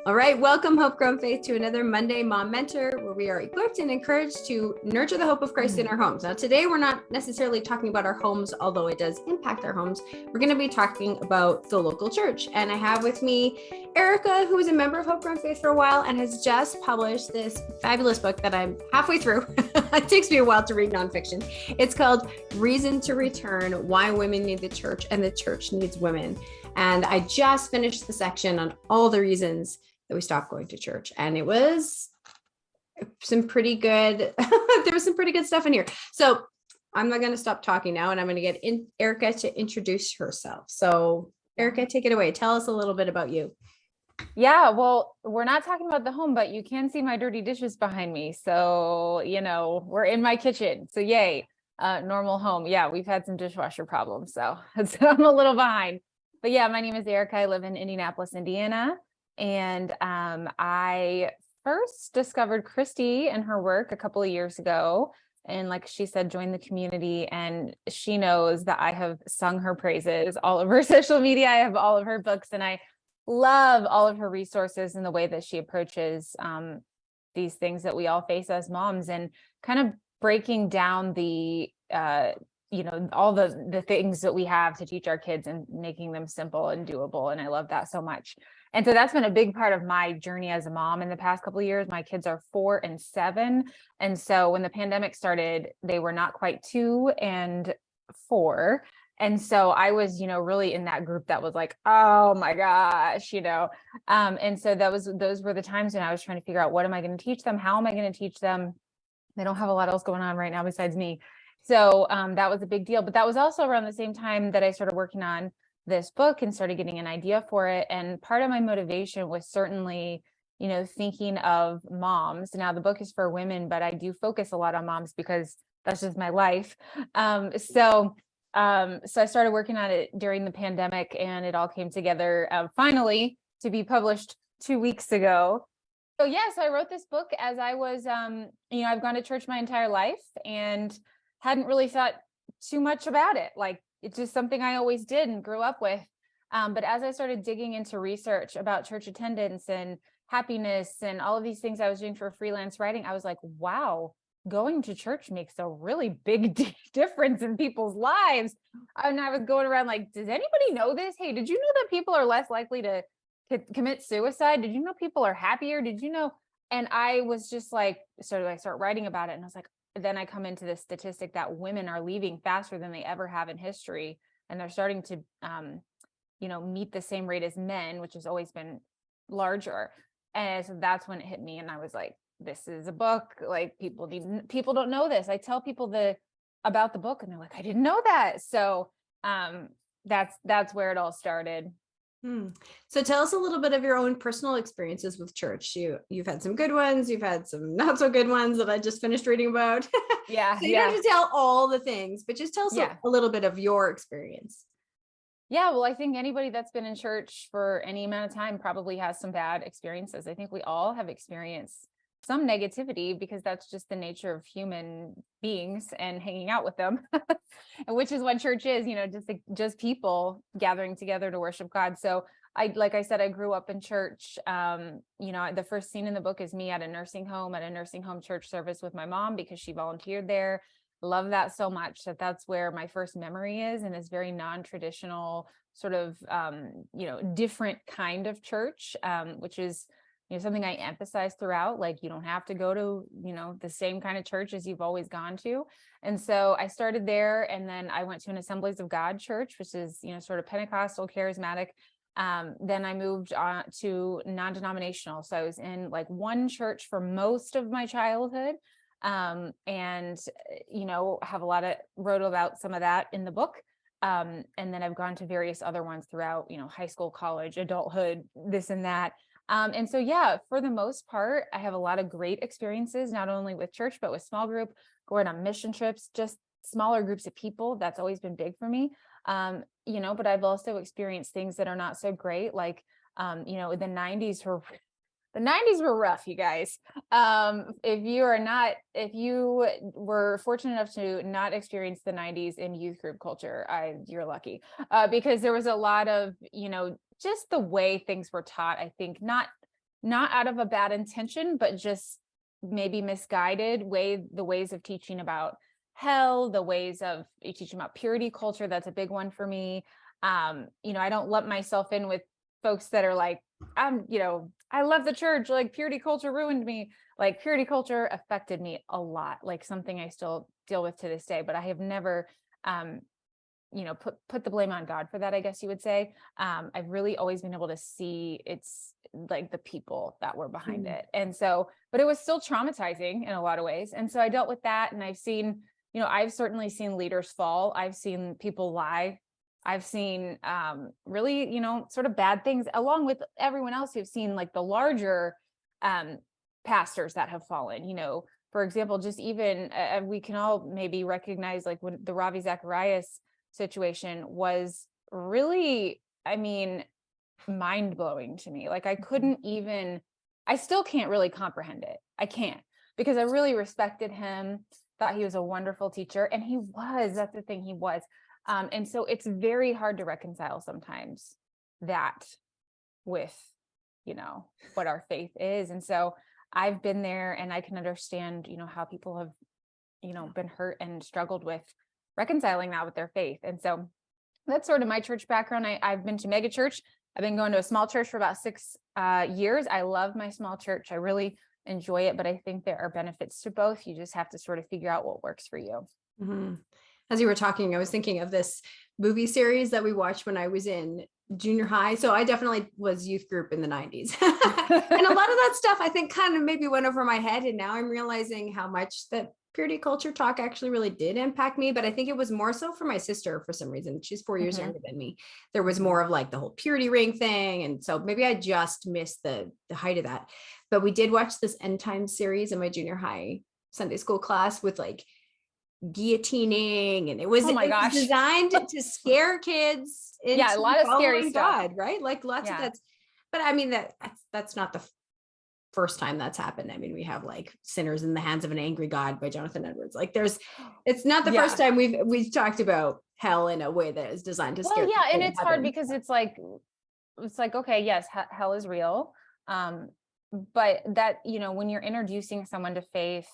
All right, welcome, Hope Grown Faith, to another Monday Mom Mentor, where we are equipped and encouraged to nurture the hope of Christ in our homes. Now, today we're not necessarily talking about our homes, although it does impact our homes. We're going to be talking about the local church. And I have with me Ericka, who is a member of Hope Grown Faith for a while and has just published this fabulous book that I'm halfway through. It takes me a while to read nonfiction. It's called Reason to Return: Why Women Need the Church and the Church Needs Women. And I just finished the section on all the reasons that we stopped going to church. And it was some pretty good, there was some pretty good stuff in here. So I'm not going to stop talking now, and I'm going to get Ericka to introduce herself. So Ericka, take it away. Tell us a little bit about you. Yeah, well, we're not talking about the home, but you can see my dirty dishes behind me. So, we're in my kitchen. So yay, normal home. Yeah, we've had some dishwasher problems. So I'm a little behind. But yeah, my name is Ericka. I live in Indianapolis, Indiana. And I first discovered Christy and her work a couple of years ago. And like she said, joined the community, and she knows that I have sung her praises all over social media. I have all of her books, and I love all of her resources and the way that she approaches these things that we all face as moms, and kind of breaking down the all the things that we have to teach our kids and making them simple and doable. And I love that so much. And so that's been a big part of my journey as a mom in the past couple of years. My kids are 4 and 7. And so when the pandemic started, they were not quite 2 and 4. And so I was, really in that group that was like, oh my gosh, and so those were the times when I was trying to figure out, what am I going to teach them? How am I going to teach them? They don't have a lot else going on right now besides me. So that was a big deal. But that was also around the same time that I started working on this book and started getting an idea for it. And part of my motivation was certainly, thinking of moms. Now the book is for women, but I do focus a lot on moms because that's just my life. So I started working on it during the pandemic, and it all came together finally to be published 2 weeks ago. So yes, I wrote this book as I was, I've gone to church my entire life and hadn't really thought too much about it. Like, it's just something I always did and grew up with. But as I started digging into research about church attendance and happiness and all of these things I was doing for freelance writing, I was like, wow, going to church makes a really big difference in people's lives. And I was going around like, does anybody know this? Hey, did you know that people are less likely to commit suicide? Did you know people are happier? Did you know? And I was just like, so I start writing about it, and I was like, then I come into this statistic that women are leaving faster than they ever have in history. And they're starting to, meet the same rate as men, which has always been larger. And so that's when it hit me. And I was like, this is a book. Like, people don't know this. I tell people about the book, and they're like, I didn't know that. So that's where it all started. So tell us a little bit of your own personal experiences with church. You've had some good ones, you've had some not so good ones that I just finished reading about. Yeah. So you don't have to tell all the things, but just tell us a little bit of your experience. Yeah, well, I think anybody that's been in church for any amount of time probably has some bad experiences. I think we all have experienced some negativity, because that's just the nature of human beings and hanging out with them, which is what church is, just people gathering together to worship God. So like I said, I grew up in church. The first scene in the book is me at a nursing home church service with my mom, because she volunteered there. Love that so much that's where my first memory is, and this very non-traditional sort of, different kind of church, which is something I emphasize throughout. Like, you don't have to go to, the same kind of church as you've always gone to. And so I started there, and then I went to an Assemblies of God church, which is, sort of Pentecostal, charismatic. Then I moved on to non-denominational. So I was in like one church for most of my childhood. And, wrote about some of that in the book. And then I've gone to various other ones throughout, high school, college, adulthood, this and that. And so, yeah, for the most part, I have a lot of great experiences, not only with church, but with small group, going on mission trips, just smaller groups of people. That's always been big for me. But I've also experienced things that are not so great. Like, the 90s were rough, you guys. If you were fortunate enough to not experience the 90s in youth group culture, you're lucky, because there was a lot of, just the way things were taught, I think not not out of a bad intention, but just maybe misguided the ways of teaching about hell, the ways of teaching about purity culture. That's a big one for me. I don't lump myself in with folks that are like, I love the church, like purity culture ruined me. Like purity culture affected me a lot, like something I still deal with to this day, but I have never, put the blame on God for that, I guess you would say. I've really always been able to see it's like the people that were behind it. And so, but it was still traumatizing in a lot of ways. And so I dealt with that. And I've seen, I've certainly seen leaders fall. I've seen people lie. I've seen really, sort of bad things, along with everyone else who've seen like the larger pastors that have fallen. For example, just even we can all maybe recognize like when the Ravi Zacharias situation was really, mind-blowing to me. Like I still can't really comprehend it. I can't, because I really respected him, thought he was a wonderful teacher, and that's the thing, he was. And so it's very hard to reconcile sometimes that with, what our faith is. And so I've been there, and I can understand, how people have, been hurt and struggled with reconciling that with their faith. And so that's sort of my church background. I've been to mega church. I've been going to a small church for about 6 years. I love my small church. I really enjoy it, but I think there are benefits to both. You just have to sort of figure out what works for you. Mm-hmm. As you were talking, I was thinking of this movie series that we watched when I was in junior high. So I definitely was youth group in the 90s. And a lot of that stuff, I think, kind of maybe went over my head. And now I'm realizing how much that purity culture talk actually really did impact me. But I think it was more so for my sister for some reason. She's 4 years younger than me. There was more of like the whole purity ring thing. And so maybe I just missed the height of that. But we did watch this end time series in my junior high Sunday school class with like guillotining, and it was designed to scare kids into a lot of scary stuff, God, right? Like lots of that's, but I mean that's not the first time that's happened. I mean, we have like Sinners in the Hands of an Angry God by Jonathan Edwards. Like it's not the first time we've talked about hell in a way that is designed to scare people. And it's hard because it's like okay, yes, hell is real, but that, when you're introducing someone to faith,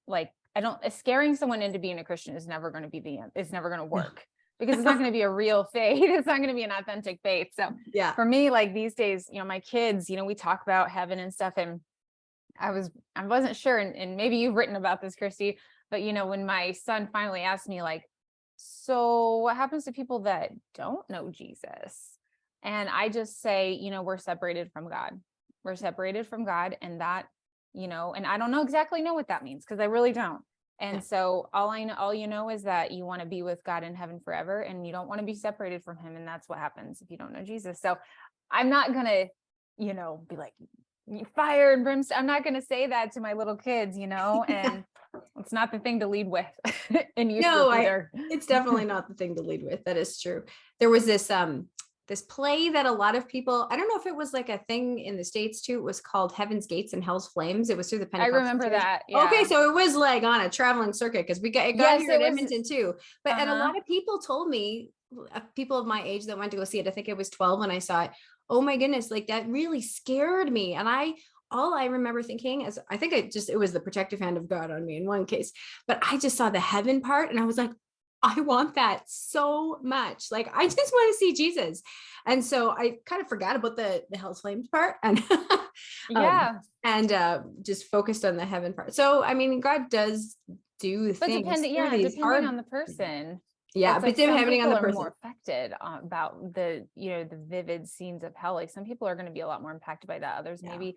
like scaring someone into being a Christian is never going to be it's never going to work, because it's not going to be a real faith. It's not going to be an authentic faith. So for me, like these days, my kids, we talk about heaven and stuff, and I wasn't sure. And maybe you've written about this, Christy, but when my son finally asked me like, so what happens to people that don't know Jesus? And I just say, we're separated from God. We're separated from God. And that, and I don't exactly know what that means, because I really don't. And so all you know is that you want to be with God in heaven forever, and you don't want to be separated from him. And that's what happens if you don't know Jesus. So I'm not going to, be like fire and brimstone. I'm not going to say that to my little kids, and it's not the thing to lead with in youth group either. It's definitely not the thing to lead with. That is true. There was this play that a lot of people, I don't know if it was like a thing in the States too. It was called Heaven's Gates and Hell's Flames. It was through the Pentecostal I remember church. that. Yeah. Okay. So it was like on a traveling circuit, because it got here in Edmonton too. But and a lot of people told me, people of my age that went to go see it, I think I was 12 when I saw it. Oh my goodness. Like that really scared me. And all I remember thinking is, I think it was the protective hand of God on me in one case, but I just saw the heaven part and I was like, I want that so much. Like, I just want to see Jesus. And so I kind of forgot about the Hell's Flames part and, just focused on the heaven part. So, I mean, God does do things. Depending on the person. Yeah, but depending on the person, more affected about the vivid scenes of hell. Like some people are going to be a lot more impacted by that. Others maybe,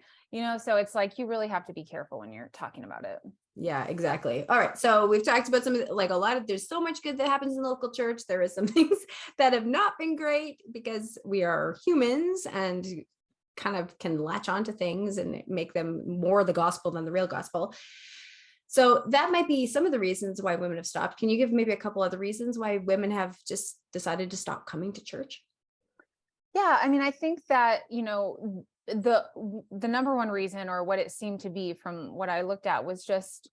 so it's like you really have to be careful when you're talking about it. Yeah, exactly. All right. So we've talked about some of there's so much good that happens in the local church. There is some things that have not been great because we are humans and kind of can latch onto things and make them more the gospel than the real gospel. So that might be some of the reasons why women have stopped. Can you give maybe a couple other reasons why women have just decided to stop coming to church? Yeah, I mean, I think that, the number one reason, or what it seemed to be from what I looked at, was just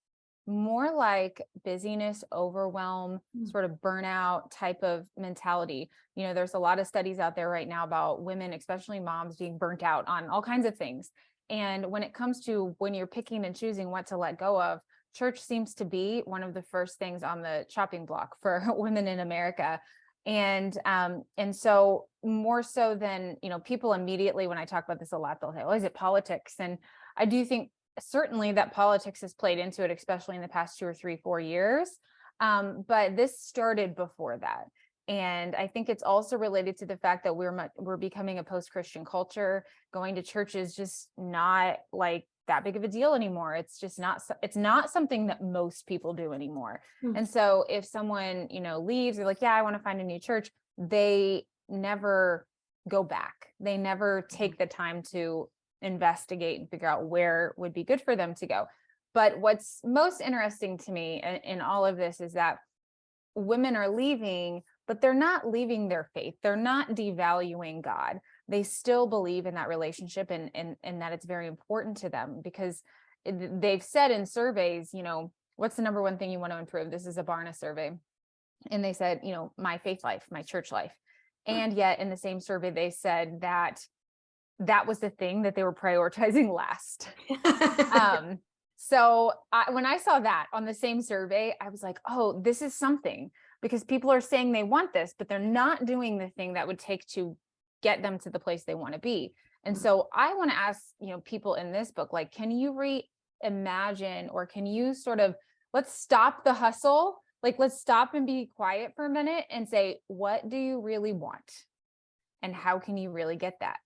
more like busyness, overwhelm, sort of burnout type of mentality. There's a lot of studies out there right now about women, especially moms, being burnt out on all kinds of things. And when it comes to when you're picking and choosing what to let go of, church seems to be one of the first things on the chopping block for women in America. And so more so than, people immediately, when I talk about this a lot, they'll say, oh, is it politics? And I do think certainly that politics has played into it, especially in the past 2 or 3, 4 years. But this started before that. And I think it's also related to the fact that we're becoming a post-Christian culture. Going to church is just not like that big of a deal anymore. It's not something that most people do anymore. And so if someone, leaves, they're like, yeah, I want to find a new church, they never go back. They never take the time to investigate and figure out where would be good for them to go. But what's most interesting to me in all of this is that women are leaving, but they're not leaving their faith. They're not devaluing God. They still believe in that relationship and that it's very important to them, because they've said in surveys, what's the number one thing you want to improve? This is a Barna survey. And they said, my faith life, my church life. And yet in the same survey, they said that was the thing that they were prioritizing last. So when I saw that on the same survey, I was like, oh, this is something, because people are saying they want this, but they're not doing the thing that would take to get them to the place they want to be. And so I want to ask, people in this book, like, can you reimagine, or can you sort of, let's stop the hustle. Like, let's stop and be quiet for a minute and say, what do you really want? And how can you really get that?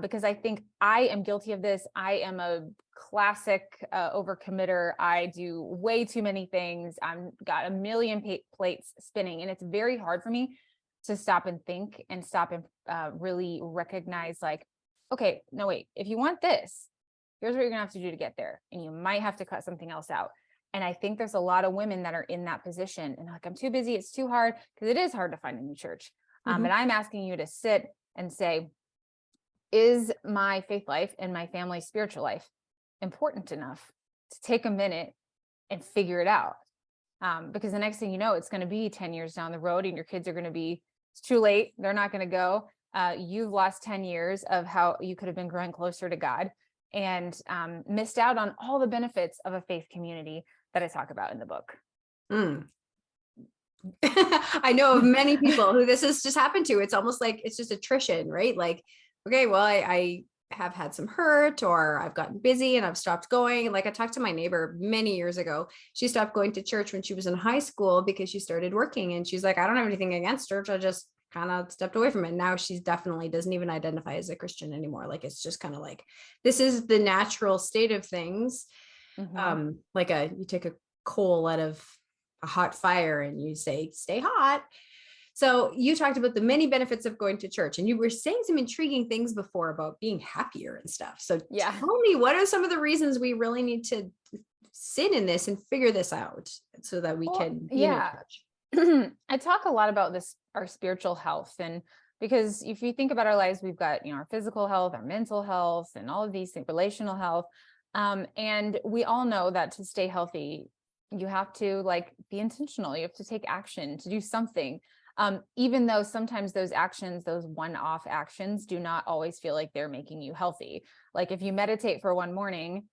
Because I think I am guilty of this. I am a classic overcommitter. I do way too many things. I've got a million plates spinning, and it's very hard for me to stop and think and stop and really recognize, like, okay, no, wait, if you want this, here's what you're gonna have to do to get there. And you might have to cut something else out. And I think there's a lot of women that are in that position and like, I'm too busy. It's too hard, because it is hard to find a new church. And I'm asking you to sit and say, is my faith life and my family's spiritual life important enough to take a minute and figure it out? Because the next thing you know, it's going to be 10 years down the road, and your kids are going to be, it's too late. They're not going to go. You've lost 10 years of how you could have been growing closer to God, and missed out on all the benefits of a faith community that I talk about in the book. I know of many people who this has just happened to. It's almost like it's just attrition, right? Like, okay, well, I have had some hurt, or I've gotten busy and I've stopped going. Like, I talked to my neighbor many years ago. She stopped going to church when she was in high school because she started working, and she's like, I don't have anything against church. I just kind of stepped away from it. Now she's definitely doesn't even identify as a Christian anymore. Like, it's just kind of like, this is the natural state of things. Like you take a coal out of a hot fire and you say, stay hot. So you talked about the many benefits of going to church, and you were saying some intriguing things before about being happier and stuff. So tell me, what are some of the reasons we really need to sit in this and figure this out so that we can be in a church? I talk a lot about this, our spiritual health. And because if you think about our lives, we've got, our physical health, our mental health, and all of these things, relational health. And we all know that to stay healthy, you have to be intentional. You have to take action to do something. Even though sometimes those actions, those one-off actions, do not always feel like they're making you healthy. Like, if you meditate for one morning,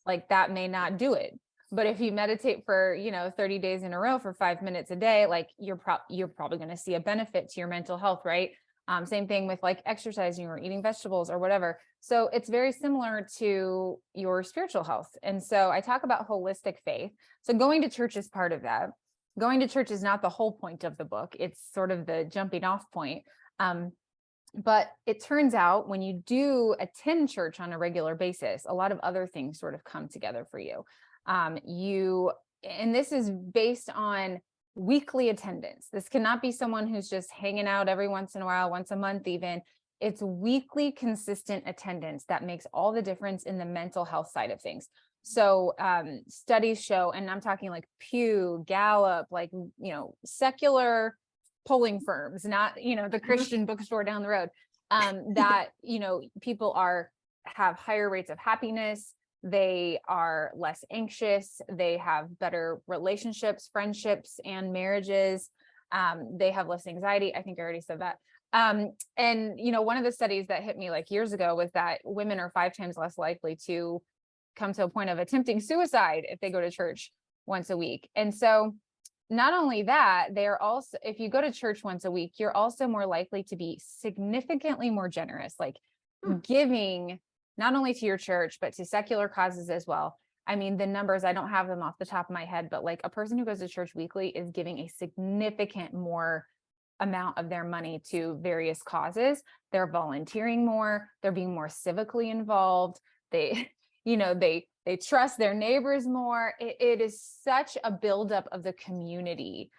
like, that may not do it. But if you meditate for, 30 days in a row for 5 minutes a day, like, you're probably going to see a benefit to your mental health, right? Same thing with exercising or eating vegetables or whatever. So it's very similar to your spiritual health. And so I talk about holistic faith. So going to church is part of that. Going to church is not the whole point of the book. It's sort of the jumping off point. But it turns out when you do attend church on a regular basis, a lot of other things sort of come together for you. And this is based on weekly attendance. This cannot be someone who's just hanging out every once in a while, once a month even. It's weekly consistent attendance that makes all the difference in the mental health side of things. So studies show, and I'm talking like Pew, Gallup, secular polling firms, not, the Christian bookstore down the road, that, people have higher rates of happiness. They are less anxious. They have better relationships, friendships, and marriages. They have less anxiety. I think I already said that. And, one of the studies that hit me like years ago was that women are 5 times less likely to come to a point of attempting suicide if they go to church once a week. And so not only that, they're also, if you go to church once a week, you're also more likely to be significantly more generous, like giving not only to your church, but to secular causes as well. I mean, the numbers, I don't have them off the top of my head, but like a person who goes to church weekly is giving a significant more amount of their money to various causes. They're volunteering more, they're being more civically involved. They, they trust their neighbors more. It is such a buildup of the community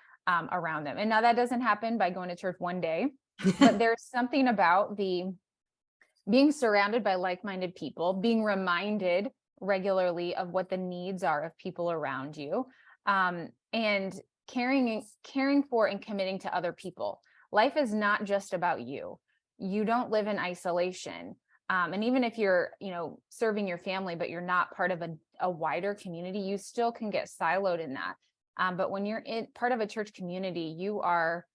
around them. And now that doesn't happen by going to church one day, but there's something about being surrounded by like-minded people, being reminded regularly of what the needs are of people around you, and caring for and committing to other people. Life is not just about you. You don't live in isolation. And even if you're, serving your family, but you're not part of a wider community, you still can get siloed in that. But when you're in part of a church community, you are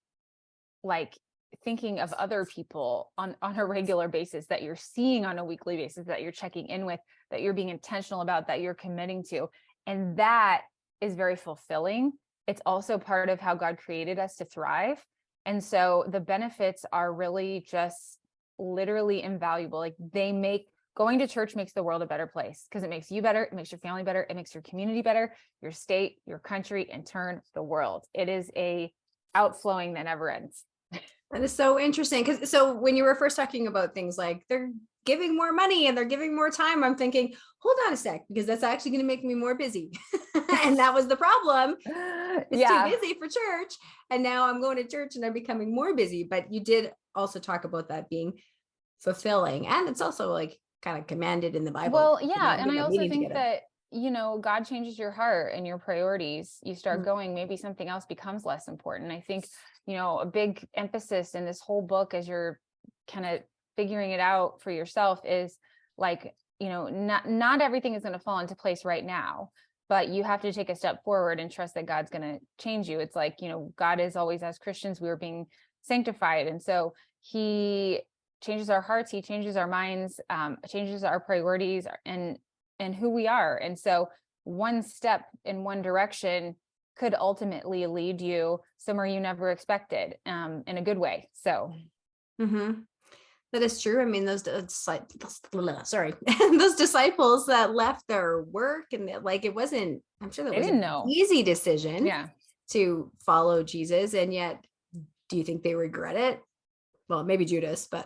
like thinking of other people on a regular basis, that you're seeing on a weekly basis, that you're checking in with, that you're being intentional about, that you're committing to. And that is very fulfilling. It's also part of how God created us to thrive. And so the benefits are really just literally invaluable. Like going to church makes the world a better place, because it makes you better, it makes your family better, it makes your community better, your state, your country, in turn, the world. It is a outflowing that never ends. That is so interesting. So when you were first talking about things like they're giving more money and they're giving more time, I'm thinking, hold on a sec, because that's actually going to make me more busy. And that was the problem. It's too busy for church. And now I'm going to church and I'm becoming more busy. But you did also talk about that being fulfilling. And it's also like kind of commanded in the Bible. Well, yeah. And I also think that, God changes your heart and your priorities. You start going, maybe something else becomes less important. I think, a big emphasis in this whole book, as you're kind of figuring it out for yourself, is like, not everything is going to fall into place right now, but you have to take a step forward and trust that God's going to change you. It's like, God is always, as Christians, we are being sanctified. And so he changes our hearts, he changes our minds, changes our priorities and who we are. And so one step in one direction could ultimately lead you somewhere you never expected, in a good way. So. That is true. I mean, those disciples that left their work, and it wasn't, I'm sure that was an easy decision to follow Jesus. And yet, do you think they regret it? Well, maybe Judas, but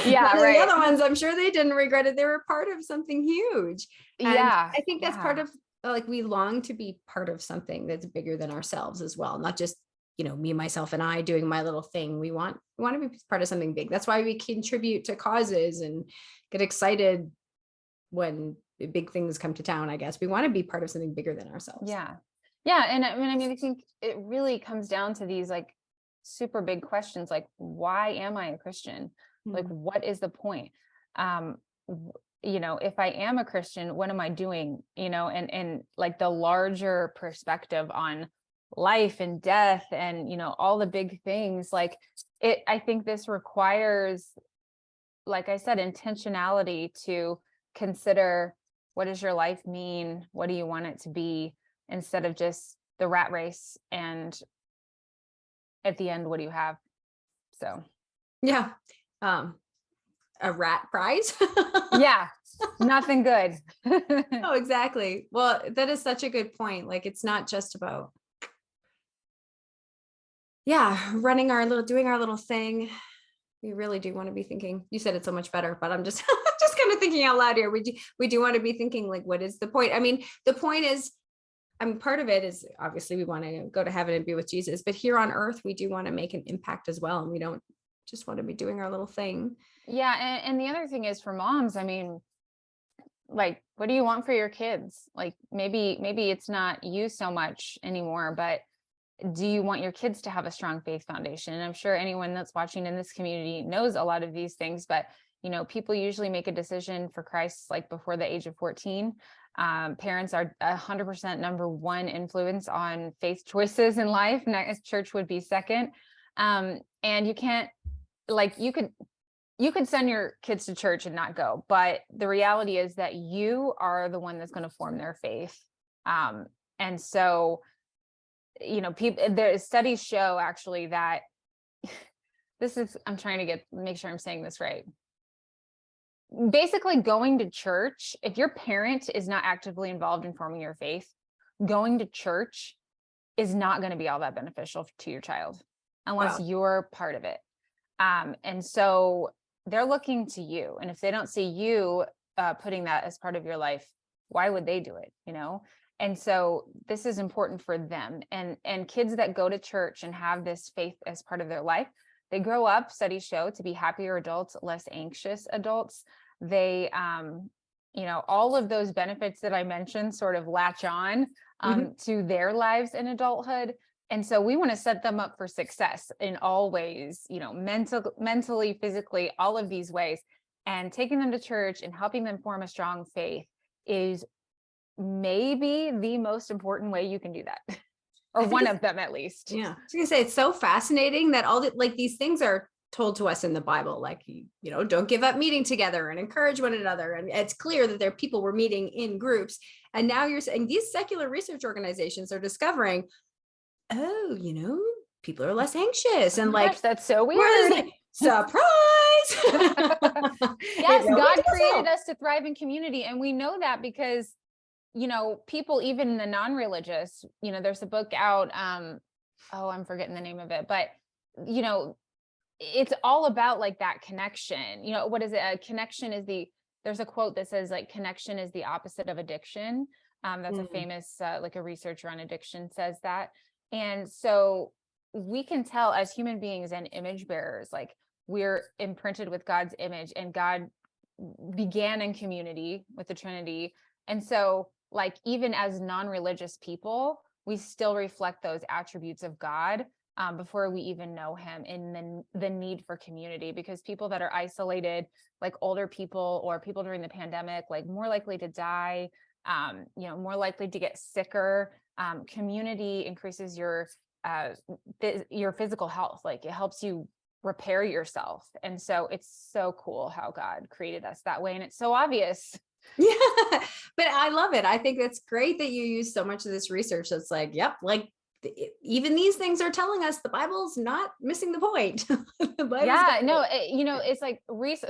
yeah, right. The other ones, I'm sure they didn't regret it. They were part of something huge. And I think that's part of, we long to be part of something that's bigger than ourselves as well. Not just, me, myself, and I doing my little thing. We want to be part of something big. That's why we contribute to causes and get excited when big things come to town. I guess we want to be part of something bigger than ourselves. Yeah. And I think it really comes down to these like super big questions, like, why am I a Christian? Like, what is the point? If I am a Christian, what am I doing? And like the larger perspective on life and death and, all the big things, I think this requires, like I said, intentionality to consider, what does your life mean? What do you want it to be? Instead of just the rat race. And at the end, what do you have? So. Yeah. A rat prize. Yeah. Nothing good. Oh, exactly. Well, that is such a good point. It's not just about, doing our little thing. We really do want to be thinking, you said it so much better, but I'm just, just kind of thinking out loud here. We do want to be thinking, what is the point? I mean, the point is, part of it is obviously we want to go to heaven and be with Jesus, but here on earth, we do want to make an impact as well. And we don't just want to be doing our little thing. Yeah. And the other thing is, for moms, what do you want for your kids? Maybe it's not you so much anymore, but do you want your kids to have a strong faith foundation? And I'm sure anyone that's watching in this community knows a lot of these things, but people usually make a decision for Christ before the age of 14. Parents are 100% number one influence on faith choices in life. Next, church would be second. And you can't, like, you could send your kids to church and not go, but the reality is that you are the one that's going to form their faith. And so, studies show actually that I'm trying to make sure I'm saying this right. Basically, going to church, if your parent is not actively involved in forming your faith, going to church is not going to be all that beneficial to your child unless you're part of it. And so they're looking to you. And if they don't see you putting that as part of your life, why would they do it? And so this is important for them. And kids that go to church and have this faith as part of their life, they grow up, studies show, to be happier adults, less anxious adults. They, all of those benefits that I mentioned sort of latch on to their lives in adulthood. And so we want to set them up for success in all ways, mentally, physically, all of these ways. And taking them to church and helping them form a strong faith is maybe the most important way you can do that. Or one of them, at least. Yeah. I was gonna say, it's so fascinating that these things are told to us in the Bible, like, don't give up meeting together and encourage one another. And it's clear that there are people were meeting in groups. And now you're saying these secular research organizations are discovering, people are less anxious. And gosh, that's so weird. Surprise. Yes, God created us to thrive in community. And we know that because people, even in the non-religious, there's a book out, I'm forgetting the name of it, but, it's all about like that connection. What is it? There's a quote that says like, connection is the opposite of addiction. That's a famous, like a researcher on addiction says that. And so we can tell as human beings and image bearers, like we're imprinted with God's image, and God began in community with the Trinity. And so like, even as non-religious people, we still reflect those attributes of God before we even know him, in the need for community, because people that are isolated, like older people or people during the pandemic, like more likely to die, more likely to get sicker. Community increases your physical health. Like it helps you repair yourself. And so it's so cool how God created us that way. And it's so obvious. Yeah, but I love it. I think it's great that you use so much of this research that's like, yep, like even these things are telling us the Bible's not missing the point. It's like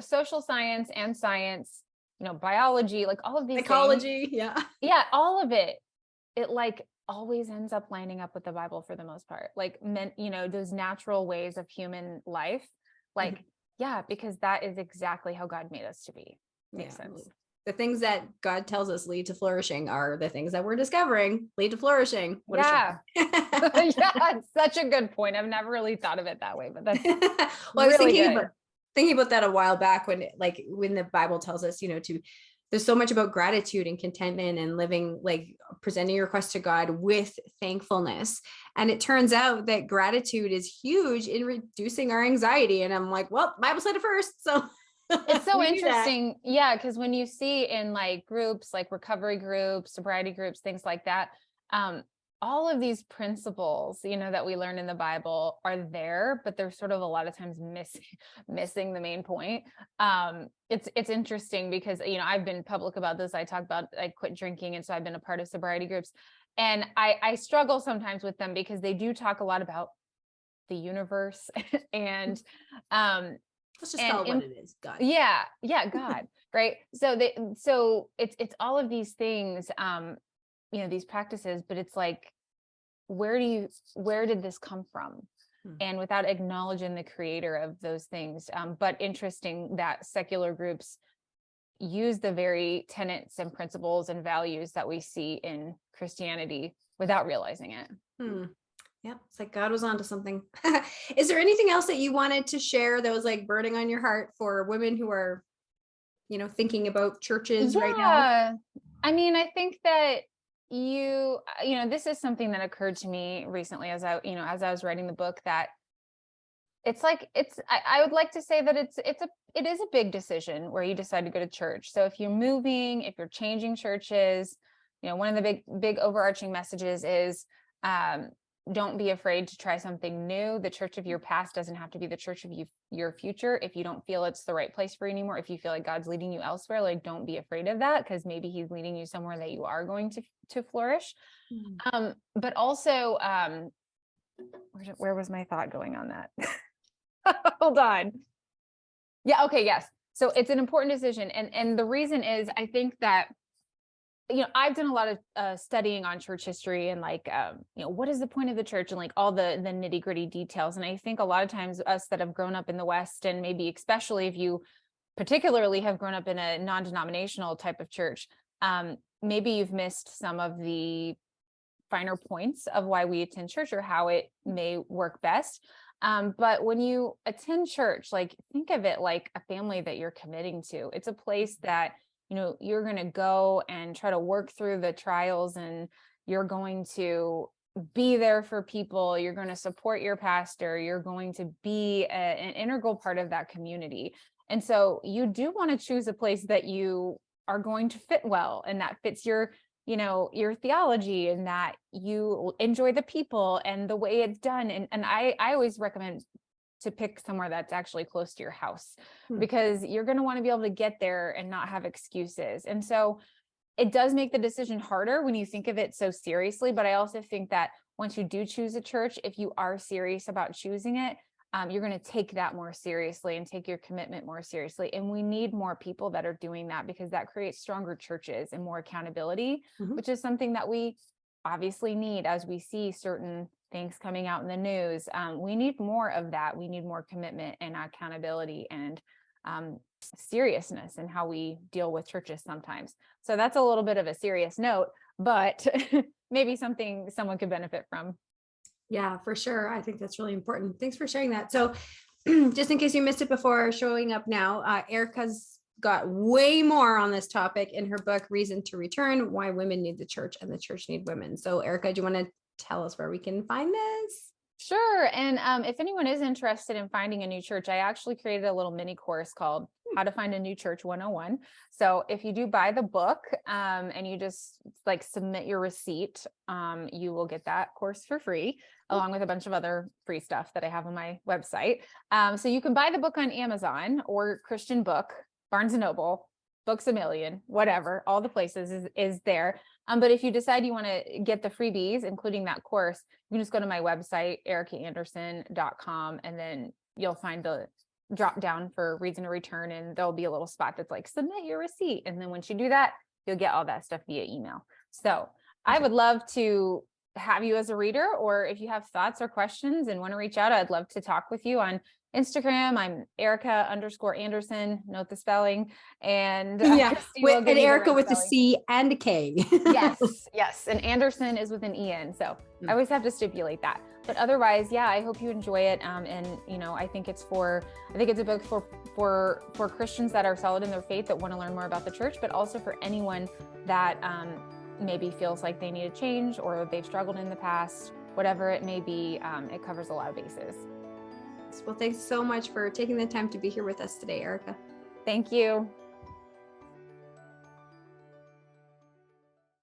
social science and science, biology, like all of these psychology. Things, all of it like always ends up lining up with the Bible for the most part. Like those natural ways of human life, like because that is exactly how God made us to be. Makes sense. The things that God tells us lead to flourishing are the things that we're discovering lead to flourishing. It's such a good point. I've never really thought of it that way, but that's I was thinking about that a while back when the Bible tells us, there's so much about gratitude and contentment and living, like presenting your request to God with thankfulness. And it turns out that gratitude is huge in reducing our anxiety. And I'm like, well, Bible said it first. So it's so interesting. Yeah. Because when you see in like groups, like recovery groups, sobriety groups, things like that, all of these principles, that we learn in the Bible are there, but they're sort of a lot of times missing the main point. It's interesting because, I've been public about this. I talk about, I quit drinking. And so I've been a part of sobriety groups, and I struggle sometimes with them because they do talk a lot about the universe and, let's just call it what it is. God. Yeah. God. Right. So it's all of these things, these practices, but it's like, where did this come from? And without acknowledging the creator of those things. But interesting that secular groups use the very tenets and principles and values that we see in Christianity without realizing it. Yeah, it's like God was onto something. Is there anything else that you wanted to share that was like burning on your heart for women who are, thinking about churches right now? I mean, I think that this is something that occurred to me recently as I was writing the book, that it's like, I would like to say that it is a big decision where you decide to go to church. So if you're moving, if you're changing churches, one of the big overarching messages is, don't be afraid to try something new. The church of your past doesn't have to be the church of your future. If you don't feel it's the right place for you anymore, if you feel like God's leading you elsewhere, like don't be afraid of that, because maybe he's leading you somewhere that you are going to flourish. But also, where was my thought going on that? Hold on. Yeah. Okay. Yes. So it's an important decision. And the reason is, I think that, I've done a lot of studying on church history and like, what is the point of the church and like all the nitty gritty details. And I think a lot of times us that have grown up in the West, and maybe especially if you particularly have grown up in a non-denominational type of church, maybe you've missed some of the finer points of why we attend church or how it may work best. But when you attend church, like think of it like a family that you're committing to. It's a place that, you're going to go and try to work through the trials, and you're going to be there for people. You're going to support your pastor. You're going to be an integral part of that community. And so you do want to choose a place that you are going to fit well, and that fits your theology, and that you enjoy the people and the way it's done. And I always recommend to pick somewhere that's actually close to your house, because you're going to want to be able to get there and not have excuses. And so it does make the decision harder when you think of it so seriously. But I also think that once you do choose a church, if you are serious about choosing it, you're going to take that more seriously and take your commitment more seriously. And we need more people that are doing that, because that creates stronger churches and more accountability, which is something that we obviously need as we see certain things coming out in the news. We need more of that. We need more commitment and accountability and seriousness in how we deal with churches sometimes. So that's a little bit of a serious note, but maybe something someone could benefit from. Yeah, for sure. I think that's really important. Thanks for sharing that. So just in case you missed it before showing up now, Ericka's got way more on this topic in her book, Reason to Return, Why Women Need the Church and the Church Need Women. So Ericka, do you want to tell us where we can find this? Sure. And if anyone is interested in finding a new church, I actually created a little mini course called How to Find a New Church 101. So if you do buy the book and you just like submit your receipt, you will get that course for free, along with a bunch of other free stuff that I have on my website. So you can buy the book on Amazon or Christian Book, Barnes and Noble, Books A Million, whatever, all the places is there. But if you decide you want to get the freebies, including that course, you can just go to my website, erickaandersen.com, and then you'll find the drop down for Reason to Return, and there'll be a little spot that's like submit your receipt. And then once you do that, you'll get all that stuff via email. So I would love to have you as a reader, or if you have thoughts or questions and want to reach out, I'd love to talk with you on Instagram. I'm Ericka_Andersen, note the spelling. And Ericka with a C and a K. yes. And Andersen is with an EN. So I always have to stipulate that. But otherwise, yeah, I hope you enjoy it. And I think it's a book for Christians that are solid in their faith, that want to learn more about the church, but also for anyone that maybe feels like they need a change, or they've struggled in the past, whatever it may be. It covers a lot of bases. Well, thanks so much for taking the time to be here with us today, Ericka. Thank you.